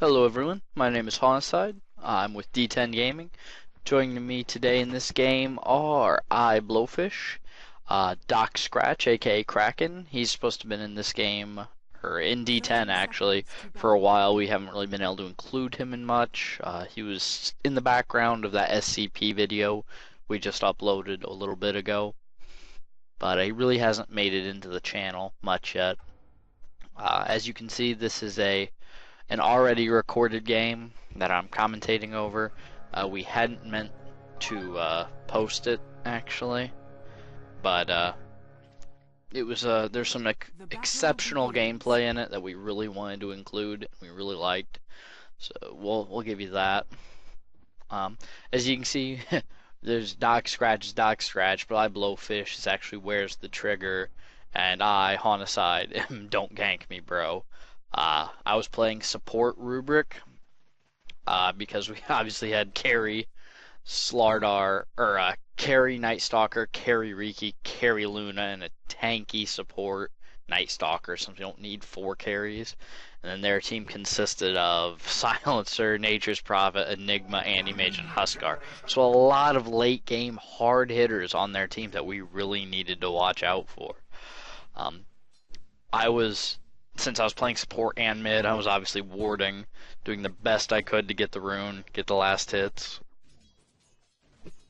Hello everyone, my name is Hawnicide. I'm with Dtengaming. Joining me today in this game are Iblowfish, Doc Scratch, aka Kraken. He's supposed to have been in this game, or in D10 actually, for a while. We haven't really been able to include him in much. He was in the background of that SCP video we just uploaded a little bit ago, but he really hasn't made it into the channel much yet. As you can see, this is an already recorded game that I'm commentating over. We hadn't meant to post it actually, but it was there's some exceptional gameplay in it that we really wanted to include. We really liked, so we'll give you that. As you can see, there's Doc Scratch, but Iblowfish is actually wears the trigger, and I, Hawnicide, don't gank me, bro. I was playing support Rubik because we obviously had carry Slardar, or carry Nightstalker, carry Riki, carry Luna, and a tanky support Nightstalker, so we don't need 4 carries. And then their team consisted of Silencer, Nature's Prophet, Enigma, Anti-Mage, and Huskar. So a lot of late game hard hitters on their team that we really needed to watch out for. Since I was playing support and mid, I was obviously warding, doing the best I could to get the rune, get the last hits.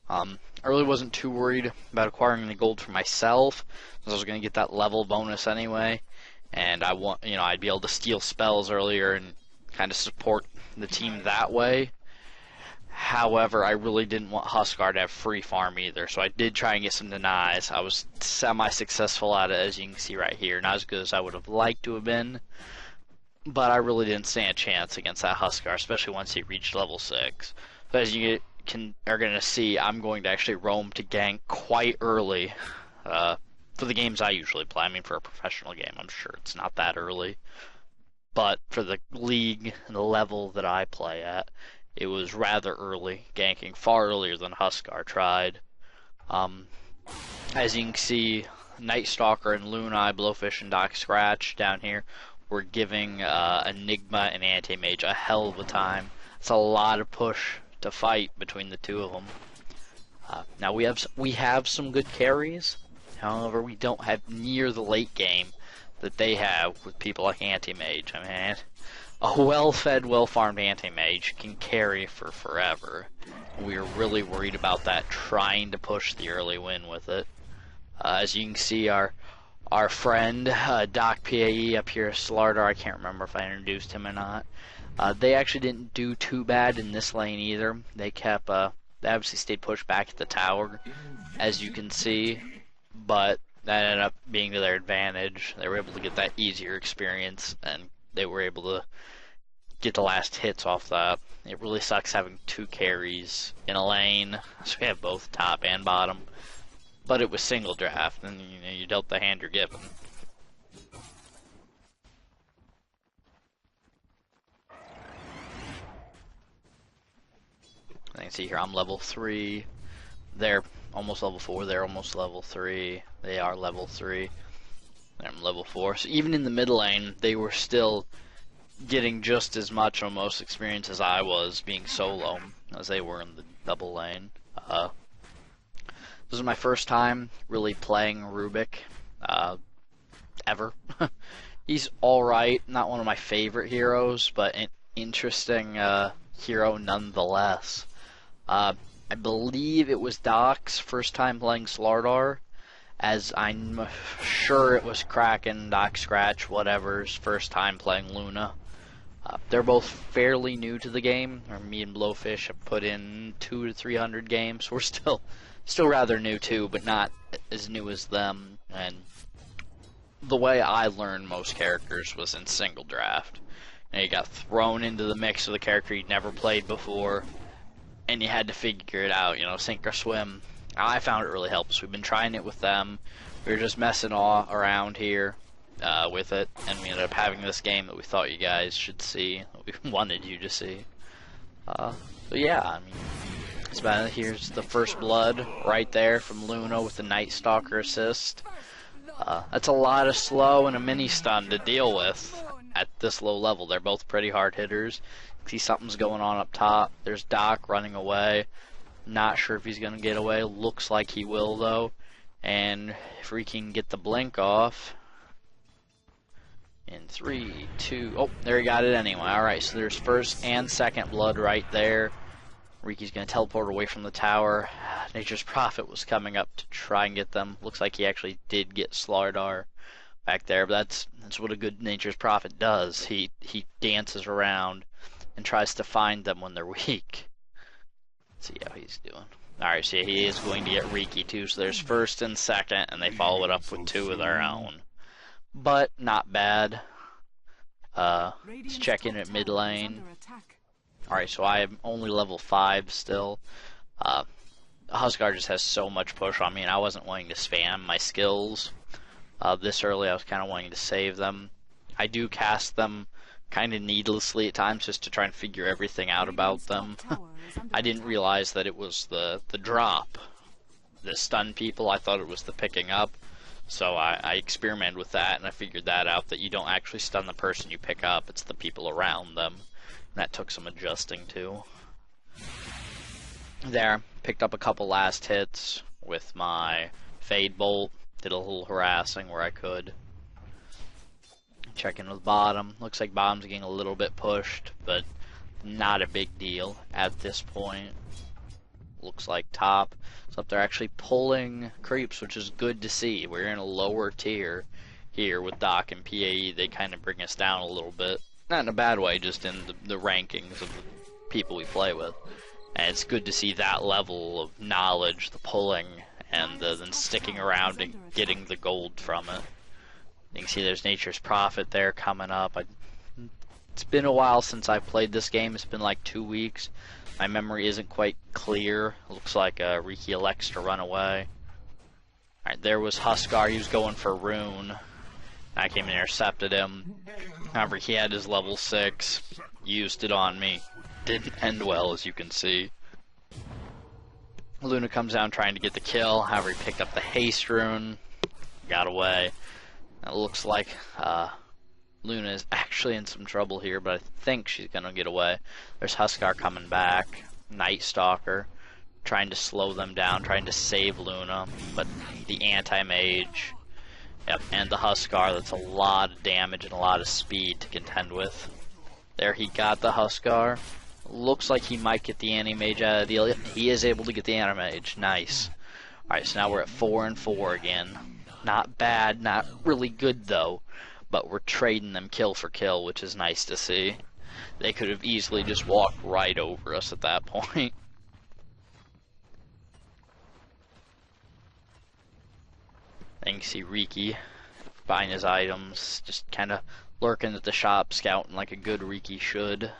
I really wasn't too worried about acquiring the gold for myself, because I was going to get that level bonus anyway, and I'd be able to steal spells earlier and kind of support the team that way. However, I really didn't want Huskar to have free farm either, so I did try and get some denies. I was semi-successful at it, as you can see right here. Not as good as I would have liked to have been, but I really didn't stand a chance against that Huskar, especially once he reached level 6. But as you are going to see, I'm going to actually roam to gank quite early for the games I usually play. I mean, for a professional game, I'm sure it's not that early. But for the league and the level that I play at, it was rather early, ganking far earlier than Huskar tried. As you can see, Nightstalker and Luna, Iblowfish, and Doc Scratch down here were giving Enigma and Anti-Mage a hell of a time. It's a lot of push to fight between the two of them. Now we have some good carries, however we don't have near the late game that they have with people like Anti-Mage. I mean, a well-fed, well-farmed Anti-Mage can carry for forever. We were really worried about that, trying to push the early win with it. As you can see, our friend Doc PAE up here, Slardar, I can't remember if I introduced him or not. They actually didn't do too bad in this lane either. They obviously stayed pushed back at the tower, as you can see, but that ended up being to their advantage. They were able to get that easier experience, and they were able to get the last hits off that. It really sucks having 2 carries in a lane, so we have both top and bottom. But it was single draft, and you dealt the hand you're given. You can see here I'm level 3. They're almost level 4. They're almost level 3. They are level 3. I'm level 4. So even in the mid lane, they were still getting just as much almost experience as I was being solo as they were in the double lane. This is my first time really playing Rubik ever. He's alright, not one of my favorite heroes, but an interesting hero nonetheless. I believe it was Doc's first time playing Slardar, as I'm sure it was Kraken, Doc Scratch, whatever's first time playing Luna. They're both fairly new to the game, or me and Blowfish have put in 200 to 300 games. We're still rather new too, but not as new as them. And the way I learned most characters was in single draft. You got thrown into the mix with a character you'd never played before, and you had to figure it out, sink or swim. I found it really helps. We've been trying it with them. We were just messing around here with it, and we ended up having this game that we thought you guys should see, that we wanted you to see. So yeah, I mean, here's the first blood right there from Luna with the Nightstalker assist. That's a lot of slow and a mini stun to deal with. at this low level. They're both pretty hard hitters. See something's going on up top. There's Doc running away. Not sure if he's going to get away. Looks like he will, though. And if we can get the blink off. In 3, 2, oh, there he got it anyway. Alright, so there's first and second blood right there. Riki's going to teleport away from the tower. Nature's Prophet was coming up to try and get them. Looks like he actually did get Slardar back there, but that's what a good Nature's Prophet does. He dances around and tries to find them when they're weak. Let's see how he's doing. Alright, so he is going to get Riki too, so there's first and second, and they follow it up with 2 of their own. But not bad. Let's check in at mid lane. Alright, so I am only level 5 still. Huskar just has so much push on me, and I wasn't wanting to spam my skills this early. I was kind of wanting to save them. I do cast them kind of needlessly at times just to try and figure everything out about them. I didn't realize that it was the drop. The stun people, I thought it was the picking up. So I experimented with that, and I figured that out, that you don't actually stun the person you pick up, it's the people around them. And that took some adjusting too. There, picked up a couple last hits with my Fade Bolt, did a little harassing where I could. Checking with bottom, looks like bottom's getting a little bit pushed, but not a big deal at this point. Looks like top. So they're actually pulling creeps, which is good to see. We're in a lower tier here with Doc and PAE. They kind of bring us down a little bit. Not in a bad way, just in the rankings of the people we play with. And it's good to see that level of knowledge, the pulling, and then sticking around and getting the gold from it. You can see there's Nature's Prophet there coming up. It's been a while since I played this game. It's been like 2 weeks. My memory isn't quite clear. Looks like Riki elects to run away. Alright, there was Huskar. He was going for Rune. I came and intercepted him. However, he had his level 6. Used it on me. Didn't end well, as you can see. Luna comes down trying to get the kill. However, he picked up the haste rune. Got away. It looks like Luna is actually in some trouble here, but I think she's going to get away. There's Huskar coming back. Nightstalker trying to slow them down, trying to save Luna, but the anti-mage, yep, and the Huskar, that's a lot of damage and a lot of speed to contend with. There, he got the Huskar. Looks like he might get the anti-mage out of the deal. Yep, he is able to get the anti-mage. Nice. Alright, so now we're at 4 and 4 again. Not bad, not really good though, but we're trading them kill for kill, which is nice to see. They could have easily just walked right over us at that point. Then you can see Riki buying his items, just kind of lurking at the shop, scouting like a good Riki should.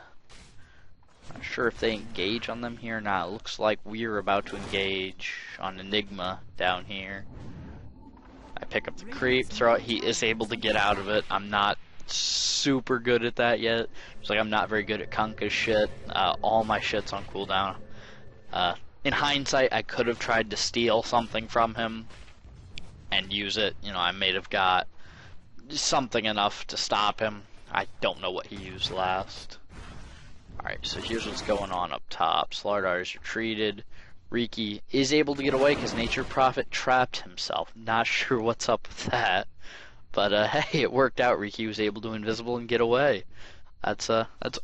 Not sure if they engage on them here or not. It looks like we're about to engage on Enigma down here. I pick up the creep, throw it. He is able to get out of it. I'm not super good at that yet. It's like I'm not very good at Kunkka's shit. All my shit's on cooldown. In hindsight, I could have tried to steal something from him and use it. You know, I may have got something enough to stop him. I don't know what he used last. Alright, so here's what's going on up top. Slardar is retreated. Riki is able to get away because Nature Prophet trapped himself. Not sure what's up with that. But hey, it worked out. Riki was able to invisible and get away. That's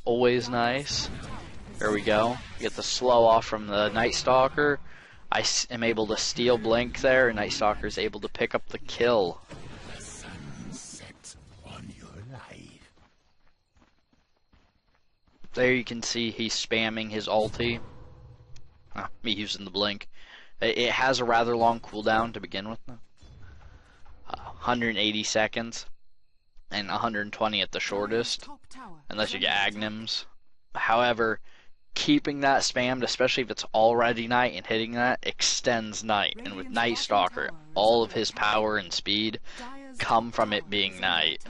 always nice. There we go. Get the slow off from the Nightstalker. I am able to steal Blink there, and Nightstalker is able to pick up the kill. There you can see he's spamming his ulti. Me using the Blink. It has a rather long cooldown to begin with. 180 seconds and 120 at the shortest, unless you get Agnims. However, keeping that spammed, especially if it's already night and hitting that, extends night. And with Nightstalker, all of his power and speed come from it being night.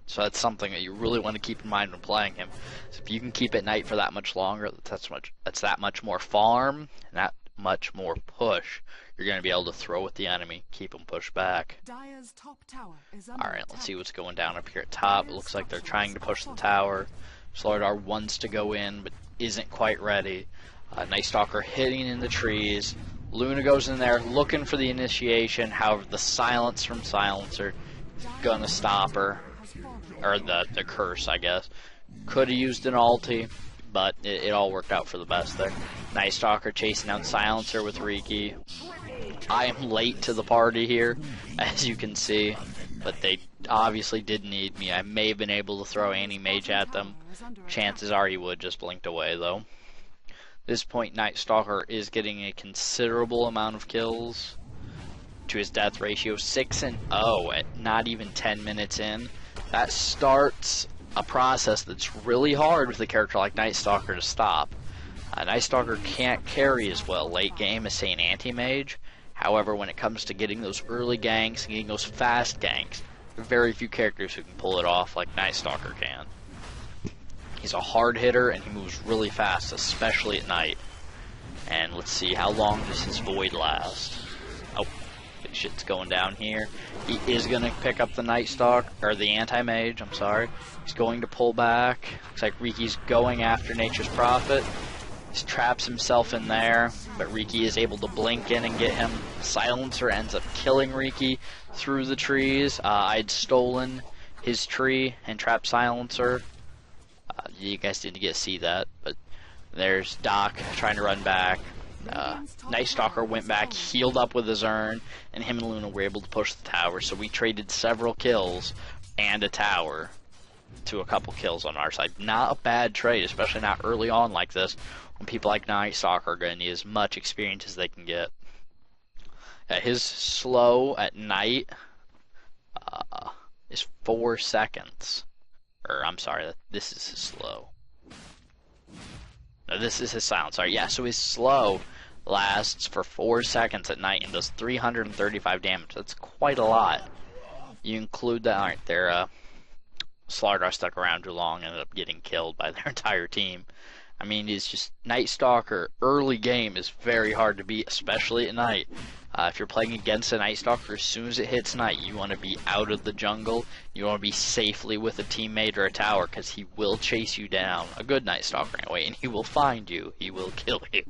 So that's something that you really want to keep in mind when playing him. So if you can keep it night for that much longer, that's that much more farm, and that much more push, you're going to be able to throw at the enemy, keep them pushed back. Dire's top tower is under Alright, let's attack. see what's going down up here at top. It looks like they're trying to push the tower. Slardar wants to go in, but isn't quite ready. Nightstalker hitting in the trees. Luna goes in there looking for the initiation. However, the silence from Silencer is gonna stop her. Or the curse, I guess. Could have used an ulti, but it all worked out for the best there. Nightstalker chasing down Silencer with Riki. I am late to the party here, as you can see, but they obviously did need me. I may have been able to throw Anti-Mage at them. Chances are he would, just blinked away though. At this point, Nightstalker is getting a considerable amount of kills to his death ratio, 6-0 at not even 10 minutes in. That starts a process that's really hard with a character like Nightstalker to stop. Nightstalker can't carry as well late game as, say, an Anti-Mage. However, when it comes to getting those early ganks and getting those fast ganks, there are very few characters who can pull it off like Nightstalker can. He's a hard hitter and he moves really fast, especially at night. And let's see, how long does his void last? Oh, big shit's going down here. He is going to pick up the Nightstalker, or the Anti-Mage, I'm sorry. He's going to pull back. Looks like Riki's going after Nature's Prophet. He traps himself in there, but Riki is able to blink in and get him. Silencer ends up killing Riki through the trees. I'd stolen his tree and trapped Silencer. You guys didn't get to see that, but there's Doc trying to run back. Nightstalker went back, healed up with his urn, and him and Luna were able to push the tower, so we traded several kills and a tower to a couple kills on our side. Not a bad trade, especially not early on like this, when people like Nightstalker are going to need as much experience as they can get. His slow at night is 4 seconds. Or, I'm sorry, this is his slow. No, this is his silence. Sorry, yeah, so his slow lasts for 4 seconds at night and does 335 damage. That's quite a lot. You include that, alright, their Slardar stuck around too long and ended up getting killed by their entire team. I mean, it's just, Nightstalker early game is very hard to beat, especially at night. If you're playing against a Nightstalker, as soon as it hits night, you want to be out of the jungle. You want to be safely with a teammate or a tower, because he will chase you down. A good Nightstalker anyway, and he will find you. He will kill you.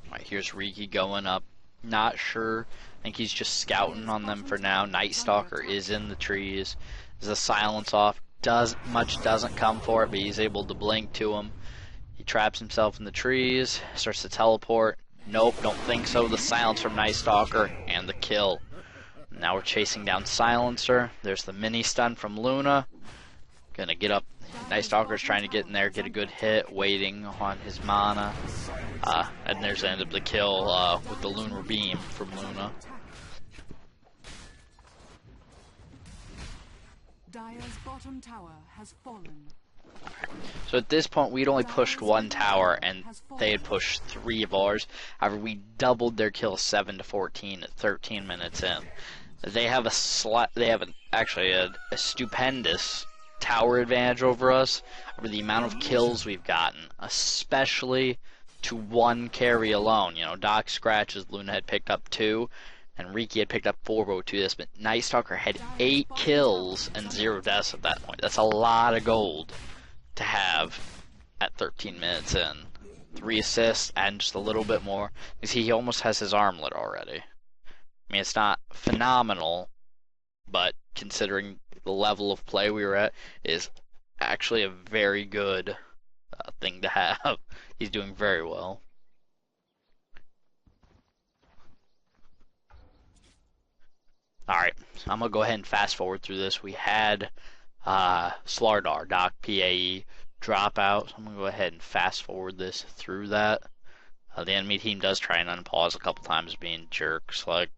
Alright, here's Riki going up. Not sure. I think he's just scouting on them for now. Nightstalker is in the trees. There's a silence off. Much doesn't come for it, but he's able to blink to him. He traps himself in the trees. Starts to teleport. Nope, don't think so. The silence from Nightstalker and the kill. Now we're chasing down Silencer. There's the mini stun from Luna. Gonna get up. Nightstalker's trying to get in there, get a good hit, waiting on his mana. And there's the end of the kill with the Lunar Beam from Luna. Dire's bottom tower has fallen. So at this point, we'd only pushed one tower, and they had pushed 3 of ours. However, we doubled their kill 7-14 at 13 minutes in. They have actually a stupendous tower advantage over us, over the amount of kills we've gotten, especially to one carry alone. You know, Doc scratches, Luna had picked up 2, and Riki had picked up 4 but to this, but Nightstalker had 8 kills and 0 deaths at that point. That's a lot of gold to have at 13 minutes in. 3 assists and just a little bit more. You see, he almost has his armlet already. I mean, it's not phenomenal, but considering the level of play we were at, is actually a very good thing to have. He's doing very well. Alright, so I'm going to go ahead and fast forward through this. We had Slardar, Doc, PAE, drop out. So I'm going to go ahead and fast forward this through that. The enemy team does try and unpause a couple times, being jerks like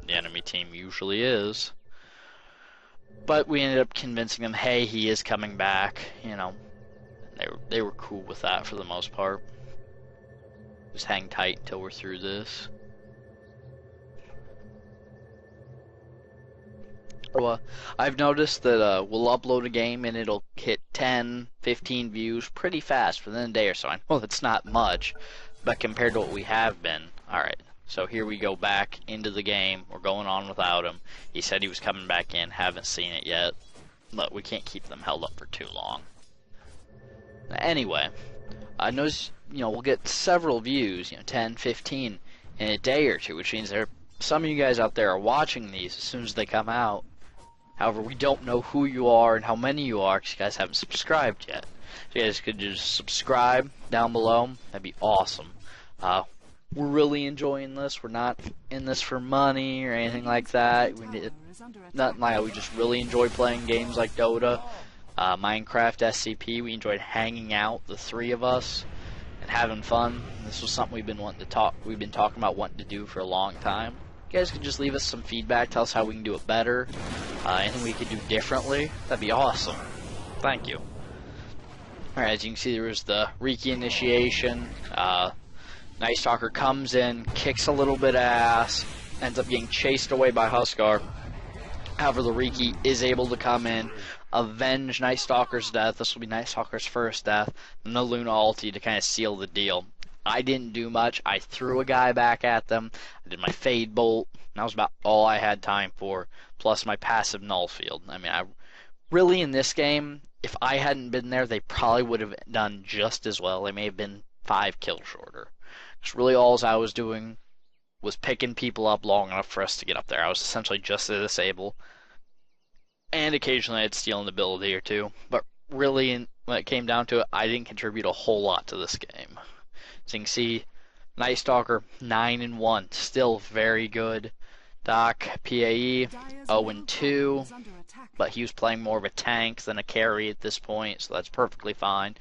the enemy team usually is. But we ended up convincing them, hey, he is coming back. You know, they were cool with that for the most part. Just hang tight until we're through this. Well, I've noticed that we'll upload a game and it'll hit 10, 15 views pretty fast within a day or so. I know that's not much, but compared to what we have been. Alright, so here we go back into the game. We're going on without him. He said he was coming back in. Haven't seen it yet, but we can't keep them held up for too long. Anyway, I noticed, we'll get several views, 10, 15 in a day or two, which means some of you guys out there are watching these as soon as they come out. However, we don't know who you are and how many you are because you guys haven't subscribed yet. So you guys could just subscribe down below. That'd be awesome. We're really enjoying this. We're not in this for money or anything like that. Nothing like that. We just really enjoy playing games like Dota, Minecraft, SCP. We enjoyed hanging out, the three of us, and having fun. This was something we've been talking about wanting to do for a long time. You guys could just leave us some feedback, tell us how we can do it better, anything we could do differently. That'd be awesome. Thank you. Alright, as you can see, there was the Riki initiation. Nightstalker comes in, kicks a little bit of ass, ends up getting chased away by Huskar. However, the Riki is able to come in, avenge Nightstalker's death. This will be Nightstalker's first death, and the Luna ulti to kind of seal the deal. I didn't do much. I threw a guy back at them. I did my Fade Bolt. That was about all I had time for, plus my passive Null Field. I mean, really in this game, if I hadn't been there, they probably would have done just as well. They may have been 5 kills shorter. Because really all I was doing was picking people up long enough for us to get up there. I was essentially just a disable. And occasionally I'd steal an ability or two. But really, when it came down to it, I didn't contribute a whole lot to this game. So you can see, Nightstalker 9-1, still very good. Doc PAE 0-2, but he was playing more of a tank than a carry at this point, so that's perfectly fine.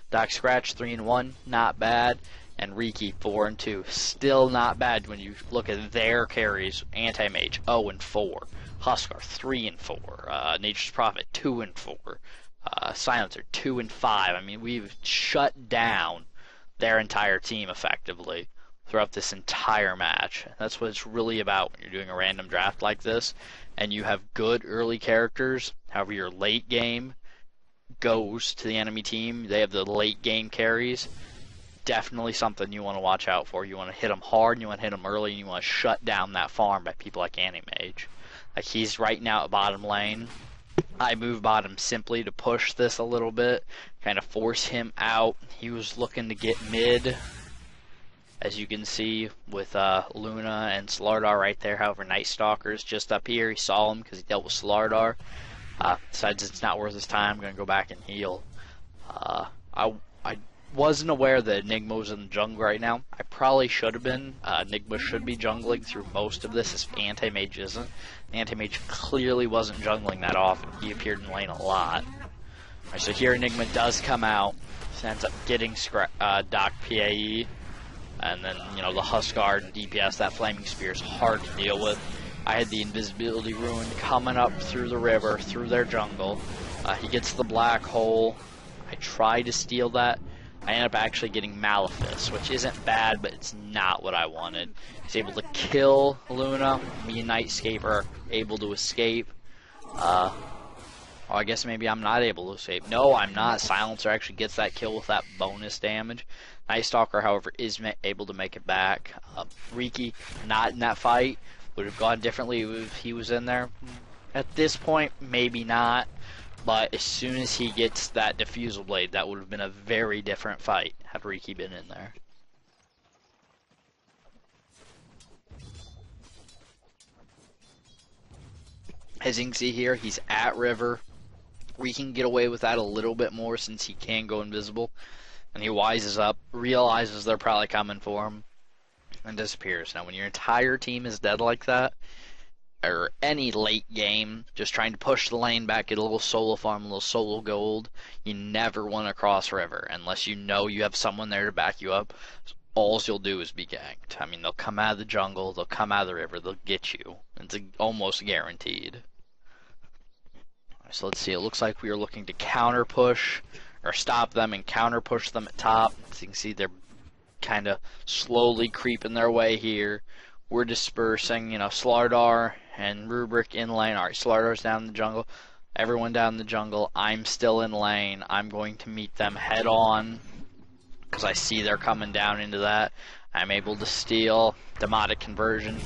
Doc Scratch 3-1, not bad, and Riki 4-2, still not bad when you look at their carries. Anti-Mage 0-4, Huskar 3-4, Nature's Prophet 2-4, Silencer 2-5. I mean, we've shut down their entire team effectively throughout this entire match. That's what it's really about when you're doing a random draft like this and you have good early characters. However, your late game goes to the enemy team. They have the late game carries. Definitely something you want to watch out for. You want to hit them hard, and you want to hit them early, and you want to shut down that farm by people like Anti-Mage. Like, he's right now at bottom lane. I moved bottom simply to push this a little bit, kind of force him out. He was looking to get mid, as you can see with Luna and Slardar right there. However, Nightstalker's just up here. He saw him because he dealt with Slardar. Decides it's not worth his time. I'm going to go back and heal. I wasn't aware that Enigma was in the jungle right now. I probably should have been. Enigma should be jungling through most of this if Anti-Mage isn't. Anti-Mage clearly wasn't jungling that often. He appeared in lane a lot. Right, so here Enigma does come out. Ends up getting Doc PAE. And then, the Huskar DPS, that Flaming Spear is hard to deal with. I had the Invisibility Rune coming up through the river, through their jungle. He gets the Black Hole. I tried to steal that. I end up actually getting Malefice, which isn't bad, but it's not what I wanted. He's able to kill Luna. Me and Nightscaper are able to escape. I guess maybe I'm not able to escape. No, I'm not. Silencer actually gets that kill with that bonus damage. Nightstalker, however, is able to make it back. Riki, not in that fight. Would have gone differently if he was in there. At this point, maybe not. But as soon as he gets that Diffusal Blade, that would have been a very different fight had Riki been in there. As you can see here, he's at river. We can get away with that a little bit more since he can go invisible. And he wises up, realizes they're probably coming for him, and disappears. Now, when your entire team is dead like that, or any late game, just trying to push the lane back, get a little solo farm, a little solo gold, you never want to cross river unless you know you have someone there to back you up. So all you'll do is be ganked. I mean, they'll come out of the jungle, they'll come out of the river, they'll get you. It's almost guaranteed. So let's see, it looks like we are looking to counter push, or stop them and counter push them at top. So you can see they're kind of slowly creeping their way here. We're dispersing, Slardar and Rubik in lane. Alright, Slardar's down in the jungle. Everyone down in the jungle. I'm still in lane. I'm going to meet them head on because I see they're coming down into that. I'm able to steal. Demotic conversion.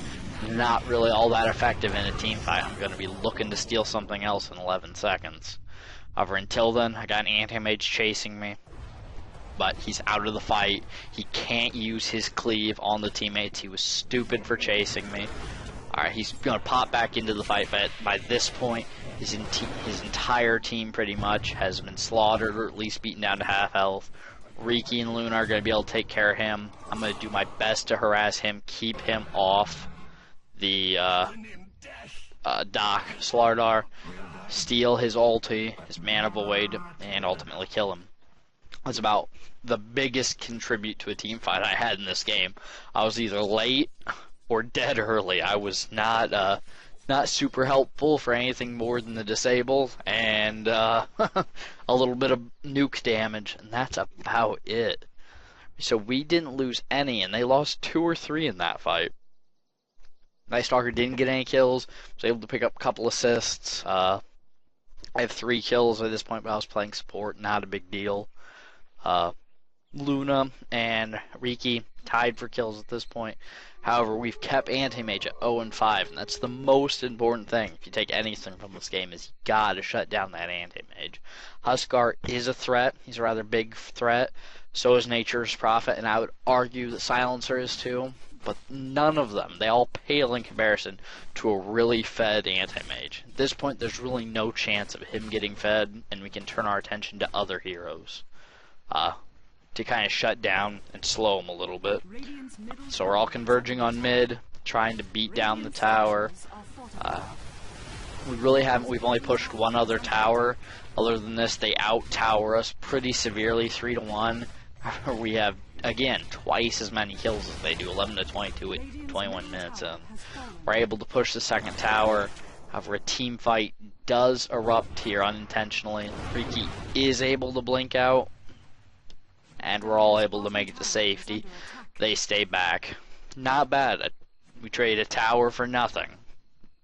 Not really all that effective in a team fight. I'm going to be looking to steal something else in 11 seconds. However, until then, I got an anti-mage chasing me. But he's out of the fight. He can't use his cleave on the teammates. He was stupid for chasing me. Alright, he's going to pop back into the fight, but by this point, his entire team pretty much has been slaughtered or at least beaten down to half health. Riki and Luna are going to be able to take care of him. I'm going to do my best to harass him, keep him off the Doc Slardar, steal his ulti, his mana void, and ultimately kill him. That's about the biggest contribute to a team fight I had in this game. I was either late or dead early. I was not super helpful for anything more than the disable and a little bit of nuke damage, and that's about it. So we didn't lose any, and they lost 2 or 3 in that fight. Nightstalker didn't get any kills. Was able to pick up a couple assists. I have 3 kills at this point, but I was playing support. Not a big deal. Luna and Riki tied for kills at this point. However, we've kept anti-mage at 0-5, and that's the most important thing. If you take anything from this game, is you gotta shut down that anti-mage. Huskar is a threat. He's a rather big threat. So is Nature's Prophet, and I would argue that Silencer is too. But none of them, they all pale in comparison to a really fed anti-mage. At this point, there's really no chance of him getting fed, and we can turn our attention to other heroes to kind of shut down and slow him a little bit. So we're all converging on mid, trying to beat down the tower. We really haven't. We've only pushed one other tower. Other than this, they out-tower us pretty severely, 3-1. We have, again, twice as many kills as they do, 11 to 22 at 21 minutes in. We're able to push the second tower. However, a team fight does erupt here unintentionally. Riki is able to blink out, and we're all able to make it to safety. They stay back. Not bad. We trade a tower for nothing.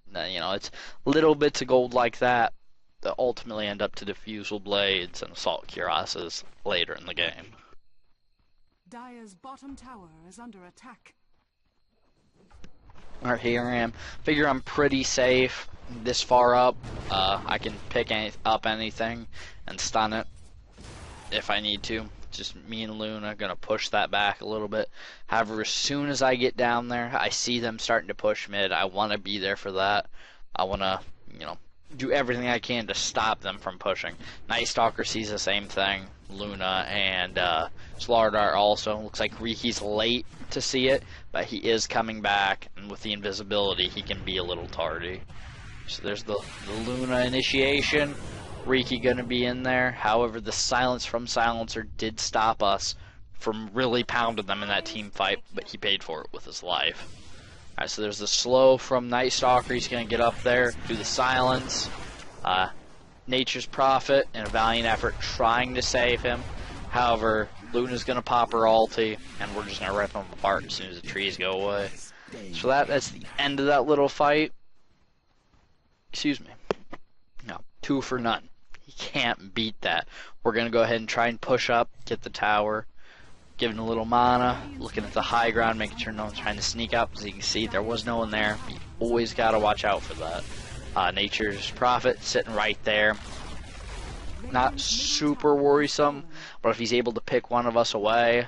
You know, it's little bits of gold like that that ultimately end up to diffusal blades and assault cuirasses later in the game. Dire's bottom tower is under attack. Alright, here I am. Figure I'm pretty safe this far up. I can pick up anything and stun it if I need to. Just me and Luna gonna push that back a little bit. However, as soon as I get down there, I see them starting to push mid. I want to be there for that. I want to, you know, do everything I can to stop them from pushing. Nightstalker sees the same thing. Luna and Slardar also. Looks like Riki's late to see it, but he is coming back, and with the invisibility, he can be a little tardy. So there's the Luna initiation. Riki gonna be in there. However, the silence from Silencer did stop us from really pounding them in that team fight, but he paid for it with his life. Alright, so there's the slow from Nightstalker. He's gonna get up there, do the silence. Nature's Prophet in a valiant effort trying to save him. However, Luna's gonna pop her ulti, and we're just gonna rip him apart as soon as the trees go away. So that's the end of that little fight. Excuse me. No, 2 for none. You can't beat that. We're going to go ahead and try and push up, get the tower, giving a little mana, looking at the high ground, making sure no one's trying to sneak up. As you can see, there was no one there. You always got to watch out for that. Nature's Prophet sitting right there. Not super worrisome, but if he's able to pick one of us away,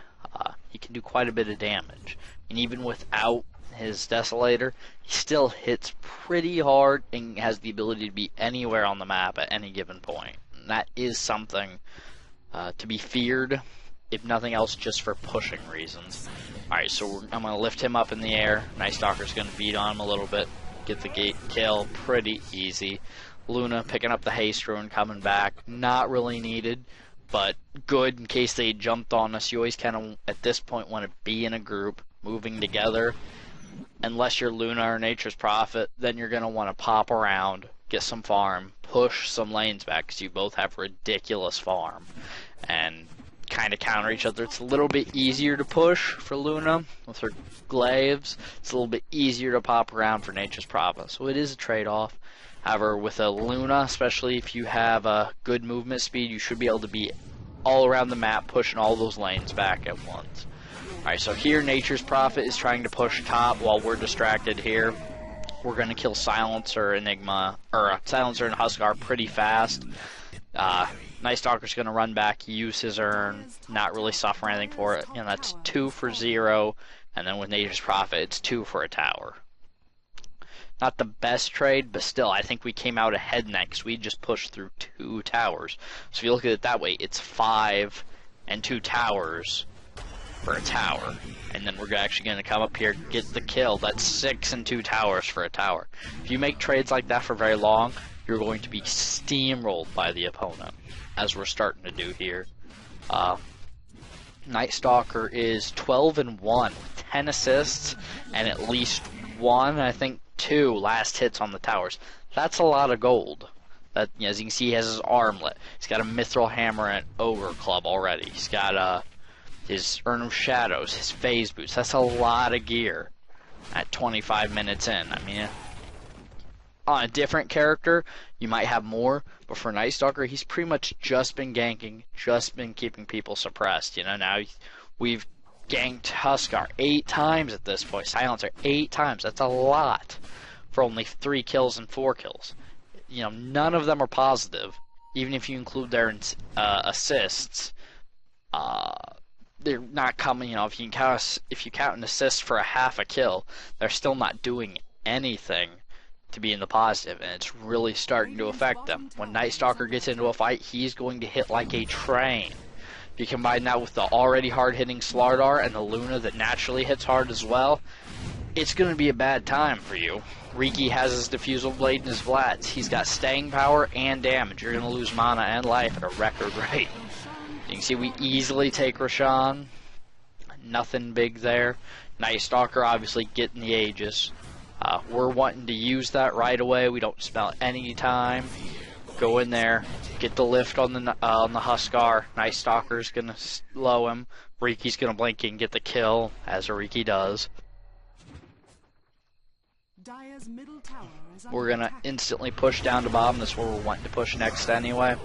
he can do quite a bit of damage. And even without his Desolator, he still hits pretty hard and has the ability to be anywhere on the map at any given point. And that is something to be feared, if nothing else, just for pushing reasons. Alright, so I'm going to lift him up in the air. Nightstalker's going to beat on him a little bit, get the gate kill pretty easy. Luna picking up the haste rune, coming back. Not really needed, but good in case they jumped on us. You always kind of, at this point, want to be in a group, moving together. Unless you're Luna or Nature's Prophet, then you're going to want to pop around, get some farm, push some lanes back, because you both have ridiculous farm, and kind of counter each other. It's a little bit easier to push for Luna with her glaives. It's a little bit easier to pop around for Nature's Prophet. So it is a trade-off. However, with a Luna, especially if you have a good movement speed, you should be able to be all around the map, pushing all those lanes back at once. Alright, so here Nature's Prophet is trying to push top while we're distracted here. We're going to kill Silencer, Enigma, or Silencer and Huskar pretty fast. Nightstalker's going to run back, use his urn, not really suffer anything for it. And that's 2 for 0. And then with Nature's Prophet, it's 2 for a tower. Not the best trade, but still, I think we came out ahead next. We just pushed through 2 towers. So if you look at it that way, it's 5 and 2 towers for a tower. And then we're actually going to come up here, get the kill. That's 6 and 2 towers for a tower. If you make trades like that for very long, you're going to be steamrolled by the opponent, as we're starting to do here. Nightstalker is 12 and 1 with 10 assists and at least 1, I think 2 last hits on the towers. That's a lot of gold. That, as you can see, he has his armlet. He's got a mithril hammer and ogre club already. He's got his Urn of Shadows, his phase boots. That's a lot of gear at 25 minutes in. I mean, on a different character, you might have more, but for Nightstalker, he's pretty much just been ganking, just been keeping people suppressed. You know, now we've ganked Huskar 8 times at this point, Silencer 8 times. That's a lot for only 3 kills and 4 kills. You know, none of them are positive, even if you include their assists. They're not coming. You know, if you count an assist for a half a kill, they're still not doing anything to be in the positive, and it's really starting to affect them. When Nightstalker gets into a fight, he's going to hit like a train. If you combine that with the already hard-hitting Slardar and the Luna that naturally hits hard as well, it's going to be a bad time for you. Riki has his Diffusal Blade and his Vlads. He's got staying power and damage. You're going to lose mana and life at a record rate. You can see we easily take Roshan. Nothing big there. Nightstalker obviously getting the Aegis. We're wanting to use that right away. We don't spend any time. Go in there, get the lift on the Huskar. Nightstalker's gonna slow him. Riki's gonna blink and get the kill, as Riki does. We're gonna instantly push down to bottom. That's where we're wanting to push next anyway.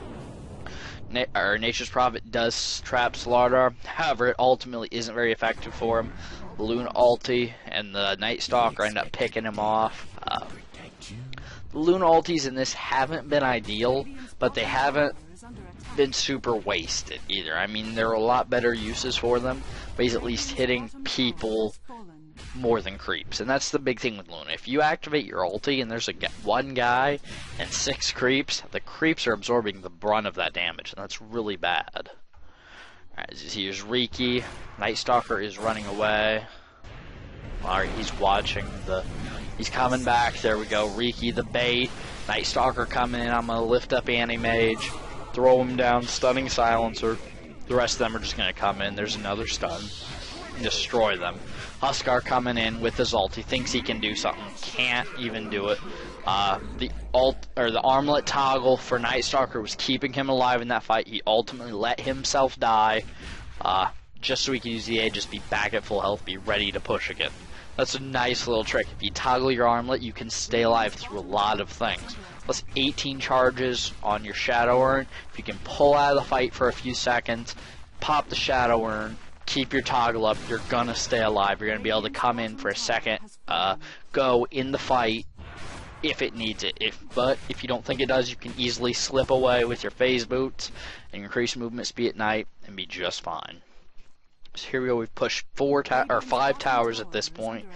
Nature's Prophet does trap Slardar. However, it ultimately isn't very effective for him. Balloon ulti and the Nightstalker end up picking him off. The Luna ultis in this haven't been ideal, but they haven't been super wasted either. I mean, there are a lot better uses for them, but he's at least hitting people more than creeps. And that's the big thing with Luna. If you activate your ulti and there's one guy and 6 creeps, the creeps are absorbing the brunt of that damage, and that's really bad. Alright, as you see, here's Riki. Nightstalker is running away. Alright, he's watching he's coming back. There we go. Riki the bait. Nightstalker coming in. I'm going to lift up Anti-Mage. Throw him down. Stunning Silencer. The rest of them are just going to come in. There's another stun. Destroy them. Huskar coming in with his ult. He thinks he can do something. Can't even do it. The armlet toggle for Nightstalker was keeping him alive in that fight. He ultimately let himself die. Just so he can use the Aegis, be back at full health, be ready to push again. That's a nice little trick. If you toggle your armlet, you can stay alive through a lot of things. Plus 18 charges on your Shadow Urn. If you can pull out of the fight for a few seconds, pop the Shadow Urn, keep your toggle up, you're gonna stay alive. You're gonna be able to come in for a second go in the fight if it needs it. But if you don't think it does, you can easily slip away with your phase boots and increase movement speed at night and be just fine. So here we go. We've pushed 5 towers at this point.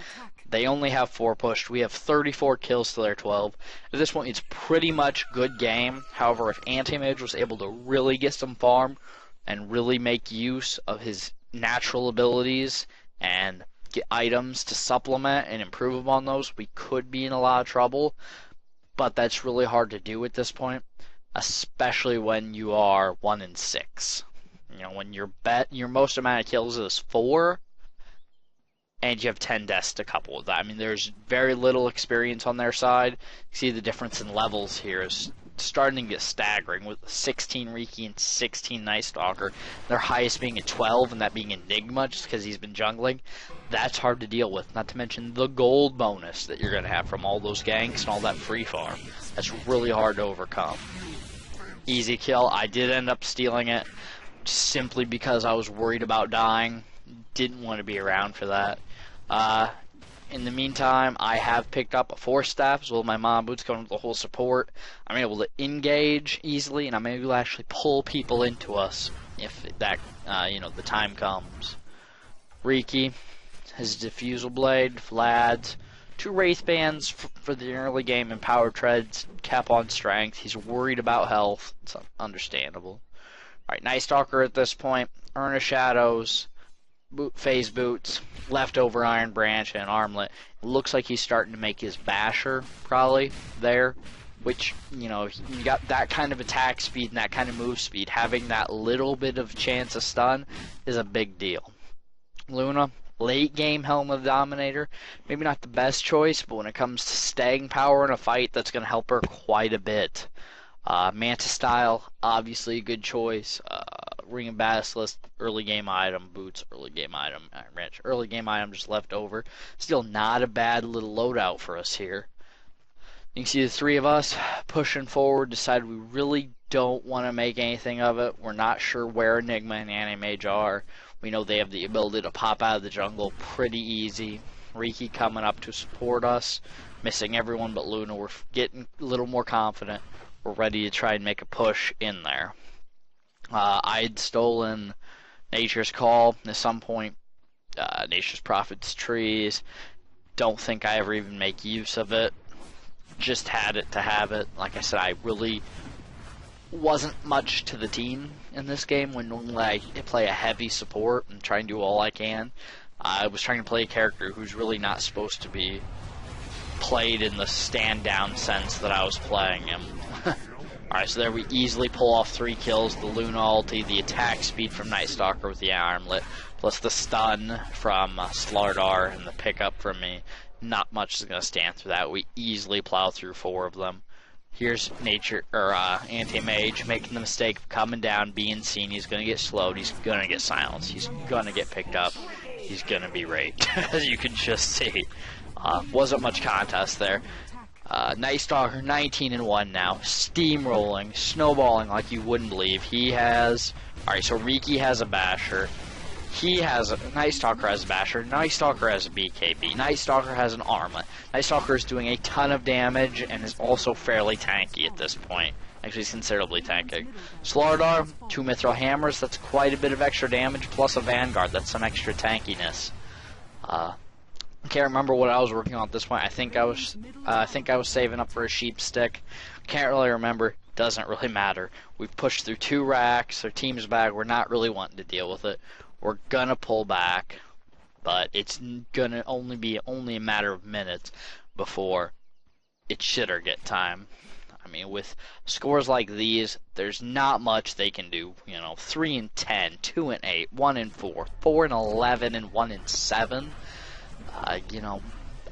They only have 4 pushed. We have 34 kills to their 12. At this point, it's pretty much good game. However, if Anti-Mage was able to really get some farm and really make use of his natural abilities and get items to supplement and improve upon those, we could be in a lot of trouble. But that's really hard to do at this point, especially when you are 1 in 6. You know, when your most amount of kills is 4, and you have 10 deaths to couple with that. I mean, there's very little experience on their side. You see the difference in levels here is starting to get staggering with 16 Riki and 16 Nightstalker. Their highest being a 12, and that being Enigma, just because he's been jungling. That's hard to deal with. Not to mention the gold bonus that you're going to have from all those ganks and all that free farm. That's really hard to overcome. Easy kill. I did end up stealing it simply because I was worried about dying. Didn't want to be around for that. In the meantime, I have picked up a 4 staff as well as my mom boots going with the whole support. I'm able to engage easily, and I'm able to actually pull people into us if that, the time comes. Riki, his Diffusal Blade, Vlad, 2 Wraith Bands for the early game, and Power Treads, cap on strength. He's worried about health. It's understandable. Alright, Nightstalker at this point, Urn of Shadows, phase boots, leftover Iron Branch, and Armlet. It looks like he's starting to make his Basher probably there, which, you got that kind of attack speed and that kind of move speed. Having that little bit of chance of stun is a big deal. Luna, late game Helm of the Dominator, maybe not the best choice, but when it comes to staying power in a fight, that's going to help her quite a bit. Manta Style, obviously a good choice. Ring of Basilisk, early game item. Boots, early game item. Iron Branch, early game item just left over. Still not a bad little loadout for us here. You can see the 3 of us pushing forward, decided we really don't want to make anything of it. We're not sure where Enigma and Anti-Mage are. We know they have the ability to pop out of the jungle pretty easy. Riki coming up to support us. Missing everyone but Luna. We're getting a little more confident. We're ready to try and make a push in there. I'd stolen Nature's Call at some point. Nature's Prophet's Trees. Don't think I ever even make use of it. Just had it to have it. Like I said, I really wasn't much to the team in this game when normally I play a heavy support and try and do all I can. I was trying to play a character who's really not supposed to be played in the stand-down sense that I was playing him. Alright, so there we easily pull off 3 kills. The Luna ulti, the attack speed from Nightstalker with the Armlet, plus the stun from Slardar and the pickup from me. Not much is going to stand through that. We easily plow through 4 of them. Here's Anti-Mage making the mistake of coming down, being seen. He's going to get slowed. He's going to get silenced. He's going to get picked up. He's going to be raped, as you can just see. Wasn't much contest there. Nightstalker 19-1 now, steamrolling, snowballing like you wouldn't believe. He has, alright, so Riki has a Basher, Nightstalker has a Basher, Nightstalker has a BKB, Nightstalker has an Armlet. Nightstalker is doing a ton of damage and is also fairly tanky at this point. Actually, he's considerably tanky. Slardar, 2 Mithril Hammers, that's quite a bit of extra damage, plus a Vanguard, that's some extra tankiness. Can't remember what I was working on at this point. I think I was saving up for a sheep stick. Can't really remember. Doesn't really matter. We've pushed through 2 racks. Their team's back. We're not really wanting to deal with it. We're gonna pull back, but it's gonna only be a matter of minutes before it's shit or get time. I mean, with scores like these, there's not much they can do. 3-10, 2-8, 1-4, 4-11, and 1-7.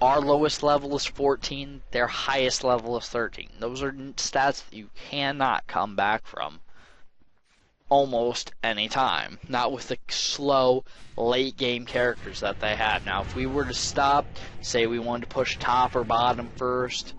Our lowest level is 14, their highest level is 13. Those are stats that you cannot come back from almost any time. Not with the slow, late game characters that they have. Now, if we were to stop, say we wanted to push top or bottom first,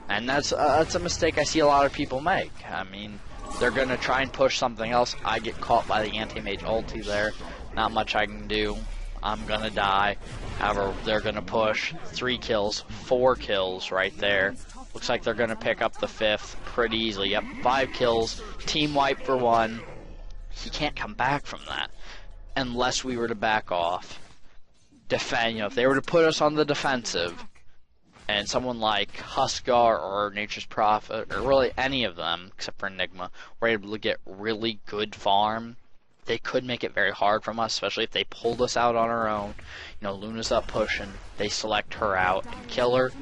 and that's a mistake I see a lot of people make. I mean, they're going to try and push something else. I get caught by the Anti-Mage ulti there. Not much I can do. I'm going to die. However, they're going to push 3 kills, 4 kills right there. Looks like they're going to pick up the 5th pretty easily. Yep, 5 kills, team wipe for 1. He can't come back from that unless we were to back off. Defend, if they were to put us on the defensive, and someone like Huskar or Nature's Prophet, or really any of them, except for Enigma, were able to get really good farm, they could make it very hard from us, especially if they pulled us out on our own. Luna's up pushing, they select her out and kill her.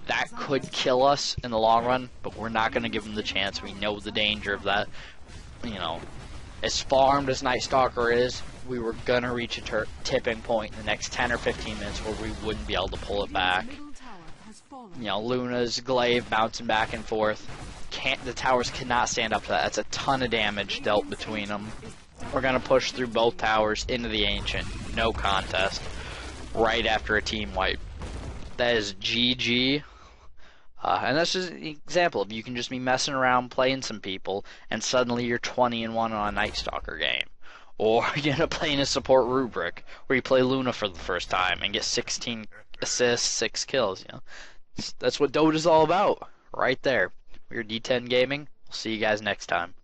That could kill us in the long run, but we're not going to give them the chance. We know the danger of that. As farmed as Nightstalker is, we were going to reach a tipping point in the next 10 or 15 minutes where we wouldn't be able to pull it back. has fallen. You know, Luna's glaive bouncing back and forth. The towers cannot stand up to that. That's a ton of damage dealt between them. We're going to push through both towers into the Ancient. No contest. Right after a team wipe. That is GG. And that's just an example of you can just be messing around playing some people and suddenly you're 20-1 on a Nightstalker game. Or you end up playing a support Rubik where you play Luna for the first time and get 16 assists, 6 kills. You know, that's what Dota's all about. Right there. We're D10 Gaming. We'll see you guys next time.